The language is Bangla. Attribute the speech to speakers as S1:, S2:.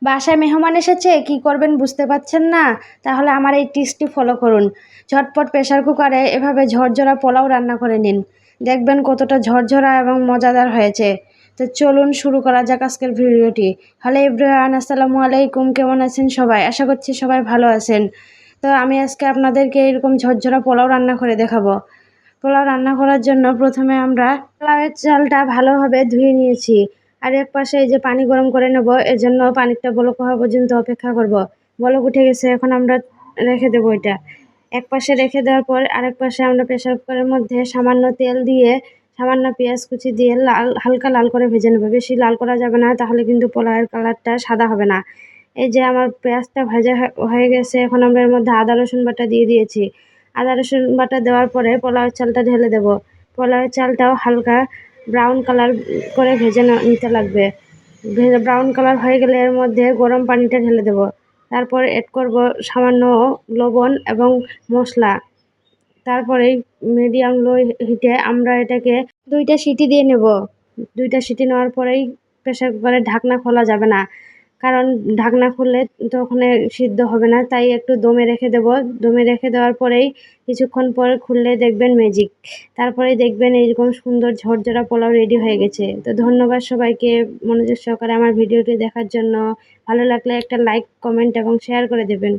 S1: বাসায় মেহমান এসেছে, কি করবেন বুঝতে পারছেন না? তাহলে আমার এই টিপসটি ফলো করুন। ঝটপট প্রেসার কুকারে এভাবে ঝরঝরা পোলাও রান্না করে নিন। দেখবেন কতটা ঝরঝরা এবং মজাদার হয়েছে। তো চলুন শুরু করা যাক আজকের ভিডিওটি। হ্যালো এভরিওয়ান, আসসালামু আলাইকুম। কেমন আছেন সবাই? আশা করছি সবাই ভালো আছেন। তো আমি আজকে আপনাদেরকে এরকম ঝরঝরা পোলাও রান্না করে দেখাবো। পোলাও রান্না করার জন্য প্রথমে আমরা পোলাওয়ের চালটা ভালোভাবে ধুয়ে নিয়েছি। আর এক পাশে এই যে পানি গরম করে নেব, এর জন্য পানিটা বলক হওয়া পর্যন্ত অপেক্ষা করব। বলক উঠে গেছে, এখন আমরা রেখে দেবো এটা। এক পাশে রেখে দেওয়ার পর আরেক পাশে আমরা প্রেসার কুকারের মধ্যে সামান্য তেল দিয়ে সামান্য পেঁয়াজ কুচি দিয়ে হালকা লাল করে ভেজে নেব। বেশি লাল করা যাবে না, তাহলে কিন্তু পোলাওয়ের কালারটা সাদা হবে না। এই যে আমার পেঁয়াজটা ভাজা হয়ে গেছে, এখন আমরা এর মধ্যে আদা রসুন বাটা দিয়ে দিয়েছি। আদা রসুন বাটা দেওয়ার পরে পোলাওয়ের চালটা ঢেলে দেব। পোলাওয়ের চালটাও হালকা ব্রাউন কালার করে ভেজে নিতে লাগবে। ব্রাউন কালার হয়ে গেলে এর মধ্যে গরম পানিটা ঢেলে দেব। তারপর এড করব সামান্য লবণ এবং মশলা। তারপরেই মিডিয়াম লো হিটে আমরা এটাকে 2টা সিটি দিয়ে নেব। 2টা সিটি নেওয়ার পরেই প্রেসার কুকারের ঢাকনা খোলা যাবে না, কারণ ঢাকনা খুললে তো ওখানে সিদ্ধ হবে না। তাই একটু দমে রেখে দেব। দমে রেখে দেওয়ার পরেই কিছুক্ষণ পর খুললে দেখবেন ম্যাজিক। তারপরেই দেখবেন এইরকম সুন্দর ঝরঝরা পোলাও রেডি হয়ে গেছে। তো ধন্যবাদ সবাইকে মনোযোগ সহকারে আমার ভিডিওটি দেখার জন্য। ভালো লাগলে একটা লাইক, কমেন্ট এবং শেয়ার করে দেবেন।